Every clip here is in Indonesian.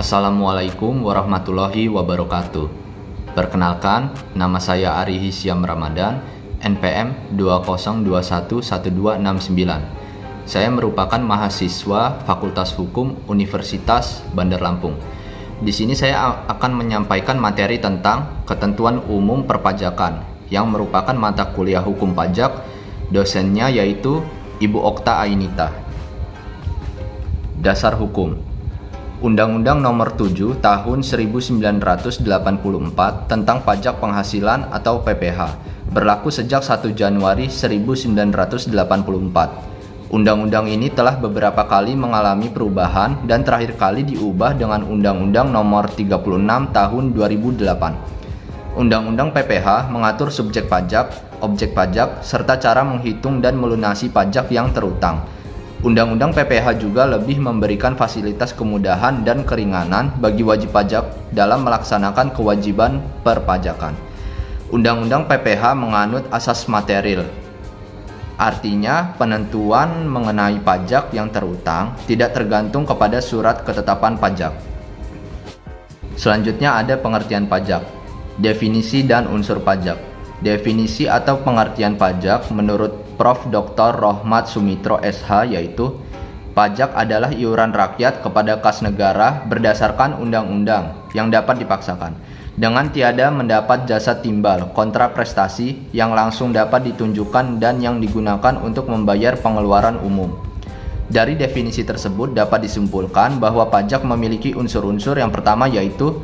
Assalamualaikum warahmatullahi wabarakatuh. Perkenalkan, nama saya Ari Hisyam Ramadan, NPM 20211269. Saya merupakan mahasiswa Fakultas Hukum Universitas Bandar Lampung. Di sini saya akan menyampaikan materi tentang ketentuan umum perpajakan yang merupakan mata kuliah hukum pajak. Dosennya yaitu Ibu Okta Ainita. Dasar hukum. Undang-Undang Nomor 7 Tahun 1984 tentang Pajak Penghasilan atau PPh berlaku sejak 1 Januari 1984. Undang-undang ini telah beberapa kali mengalami perubahan dan terakhir kali diubah dengan Undang-Undang Nomor 36 Tahun 2008. Undang-Undang PPh mengatur subjek pajak, objek pajak, serta cara menghitung dan melunasi pajak yang terutang. Undang-Undang PPh juga lebih memberikan fasilitas kemudahan dan keringanan bagi wajib pajak dalam melaksanakan kewajiban perpajakan. Undang-Undang PPh menganut asas material. Artinya, penentuan mengenai pajak yang terutang tidak tergantung kepada surat ketetapan pajak. Selanjutnya ada pengertian pajak, definisi dan unsur pajak. Definisi atau pengertian pajak menurut Prof. Dr. Rohmat Sumitro SH yaitu pajak adalah iuran rakyat kepada kas negara berdasarkan undang-undang yang dapat dipaksakan dengan tiada mendapat jasa timbal kontra prestasi yang langsung dapat ditunjukkan dan yang digunakan untuk membayar pengeluaran umum. Dari definisi tersebut dapat disimpulkan bahwa pajak memiliki unsur-unsur yang pertama yaitu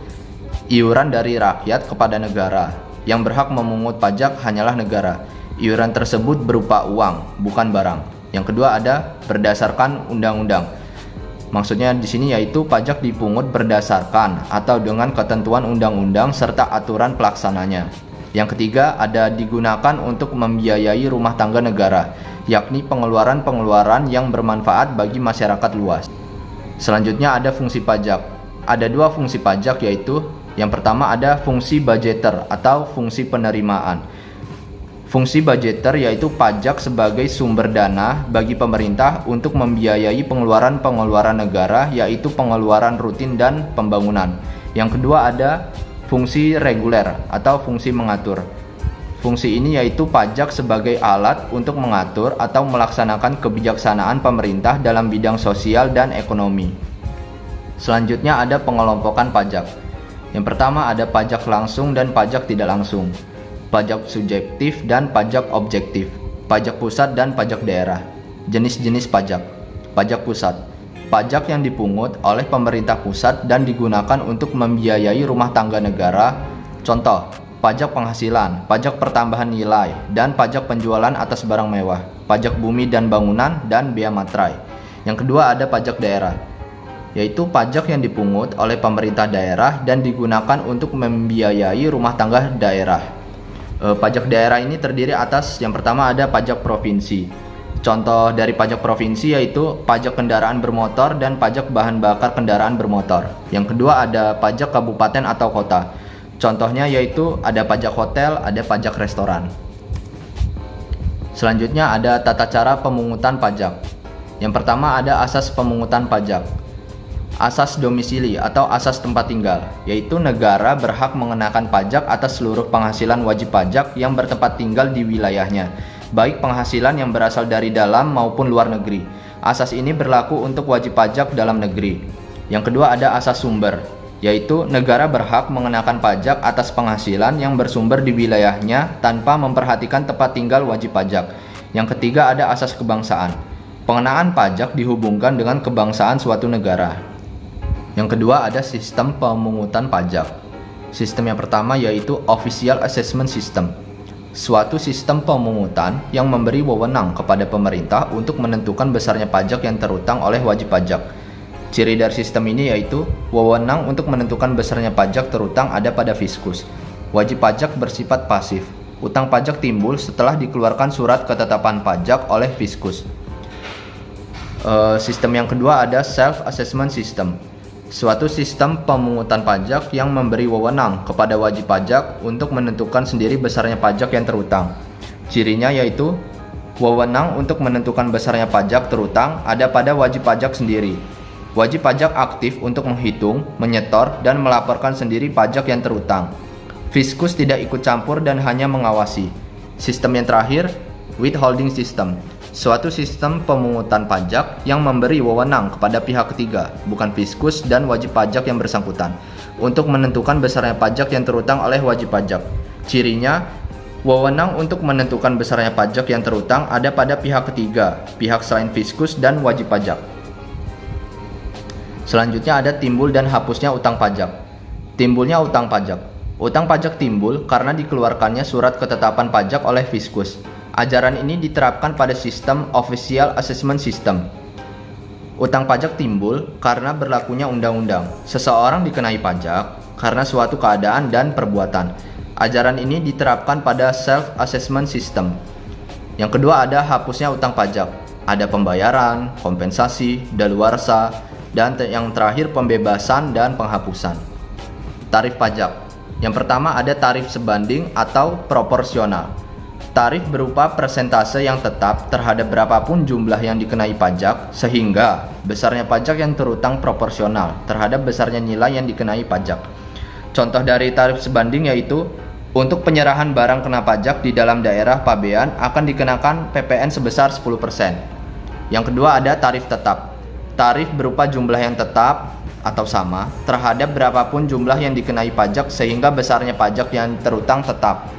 iuran dari rakyat kepada negara. Yang berhak memungut pajak hanyalah negara. Iuran tersebut berupa uang, bukan barang. Yang kedua ada berdasarkan undang-undang. Maksudnya di sini yaitu pajak dipungut berdasarkan atau dengan ketentuan undang-undang serta aturan pelaksananya. Yang ketiga ada digunakan untuk membiayai rumah tangga negara, yakni pengeluaran-pengeluaran yang bermanfaat bagi masyarakat luas. Selanjutnya ada fungsi pajak. Ada dua fungsi pajak yaitu yang pertama ada fungsi budgeter atau fungsi penerimaan. Fungsi budgeter yaitu pajak sebagai sumber dana bagi pemerintah untuk membiayai pengeluaran-pengeluaran negara yaitu pengeluaran rutin dan pembangunan. Yang kedua ada fungsi reguler atau fungsi mengatur. Fungsi ini yaitu pajak sebagai alat untuk mengatur atau melaksanakan kebijaksanaan pemerintah dalam bidang sosial dan ekonomi. Selanjutnya ada pengelompokan pajak. Yang pertama ada pajak langsung dan pajak tidak langsung, pajak subjektif dan pajak objektif, pajak pusat dan pajak daerah. Jenis-jenis pajak. Pajak pusat, pajak yang dipungut oleh pemerintah pusat dan digunakan untuk membiayai rumah tangga negara. Contoh, pajak penghasilan, pajak pertambahan nilai, dan pajak penjualan atas barang mewah, pajak bumi dan bangunan, dan bea materai. Yang kedua ada pajak daerah, yaitu pajak yang dipungut oleh pemerintah daerah dan digunakan untuk membiayai rumah tangga daerah. Pajak daerah ini terdiri atas yang pertama ada pajak provinsi. Contoh dari pajak provinsi yaitu pajak kendaraan bermotor dan pajak bahan bakar kendaraan bermotor. Yang kedua ada pajak kabupaten atau kota. Contohnya yaitu ada pajak hotel, ada pajak restoran. Selanjutnya ada tata cara pemungutan pajak. Yang pertama ada asas pemungutan pajak. Asas domisili atau asas tempat tinggal, yaitu negara berhak mengenakan pajak atas seluruh penghasilan wajib pajak yang bertempat tinggal di wilayahnya, baik penghasilan yang berasal dari dalam maupun luar negeri. Asas ini berlaku untuk wajib pajak dalam negeri. Yang kedua ada asas sumber, yaitu negara berhak mengenakan pajak atas penghasilan yang bersumber di wilayahnya tanpa memperhatikan tempat tinggal wajib pajak. Yang ketiga ada asas kebangsaan. Pengenaan pajak dihubungkan dengan kebangsaan suatu negara. Yang kedua ada sistem pemungutan pajak. Sistem yang pertama yaitu Official Assessment System. Suatu sistem pemungutan yang memberi wewenang kepada pemerintah untuk menentukan besarnya pajak yang terutang oleh wajib pajak. Ciri dari sistem ini yaitu wewenang untuk menentukan besarnya pajak terutang ada pada fiskus. Wajib pajak bersifat pasif. Utang pajak timbul setelah dikeluarkan surat ketetapan pajak oleh fiskus. Sistem yang kedua ada Self Assessment System. Suatu sistem pemungutan pajak yang memberi wewenang kepada wajib pajak untuk menentukan sendiri besarnya pajak yang terutang. Cirinya yaitu wewenang untuk menentukan besarnya pajak terutang ada pada wajib pajak sendiri. Wajib pajak aktif untuk menghitung, menyetor, dan melaporkan sendiri pajak yang terutang. Fiskus tidak ikut campur dan hanya mengawasi. Sistem yang terakhir, withholding system, suatu sistem pemungutan pajak yang memberi wewenang kepada pihak ketiga, bukan fiskus dan wajib pajak yang bersangkutan, untuk menentukan besarnya pajak yang terutang oleh wajib pajak. Cirinya, wewenang untuk menentukan besarnya pajak yang terutang ada pada pihak ketiga, pihak selain fiskus dan wajib pajak. Selanjutnya ada timbul dan hapusnya utang pajak. Timbulnya utang pajak. Utang pajak timbul karena dikeluarkannya surat ketetapan pajak oleh fiskus. Ajaran ini diterapkan pada sistem Official Assessment System. Utang pajak timbul karena berlakunya undang-undang. Seseorang dikenai pajak karena suatu keadaan dan perbuatan. Ajaran ini diterapkan pada Self-Assessment System. Yang kedua ada hapusnya utang pajak. Ada pembayaran, kompensasi, daluarsa, dan yang terakhir pembebasan dan penghapusan. Tarif pajak. Yang pertama ada tarif sebanding atau proporsional. Tarif berupa persentase yang tetap terhadap berapapun jumlah yang dikenai pajak, sehingga besarnya pajak yang terutang proporsional terhadap besarnya nilai yang dikenai pajak. Contoh dari tarif sebanding yaitu untuk penyerahan barang kena pajak di dalam daerah pabean akan dikenakan PPN sebesar 10%. Yang kedua ada tarif tetap. Tarif berupa jumlah yang tetap atau sama terhadap berapapun jumlah yang dikenai pajak sehingga besarnya pajak yang terutang tetap.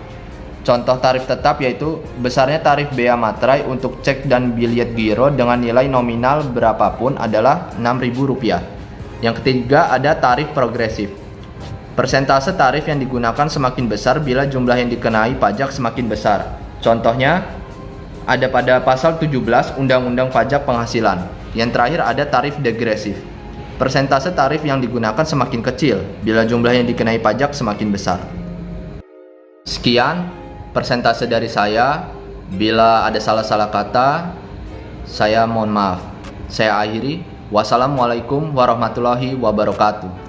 Contoh tarif tetap yaitu besarnya tarif bea materai untuk cek dan biliet giro dengan nilai nominal berapapun adalah Rp6.000. Yang ketiga ada tarif progresif. Persentase tarif yang digunakan semakin besar bila jumlah yang dikenai pajak semakin besar. Contohnya ada pada pasal 17 Undang-Undang Pajak Penghasilan. Yang terakhir ada tarif degresif. Persentase tarif yang digunakan semakin kecil bila jumlah yang dikenai pajak semakin besar. Sekian persentase dari saya. Bila ada salah-salah kata, saya mohon maaf. Saya akhiri. Wassalamualaikum warahmatullahi wabarakatuh.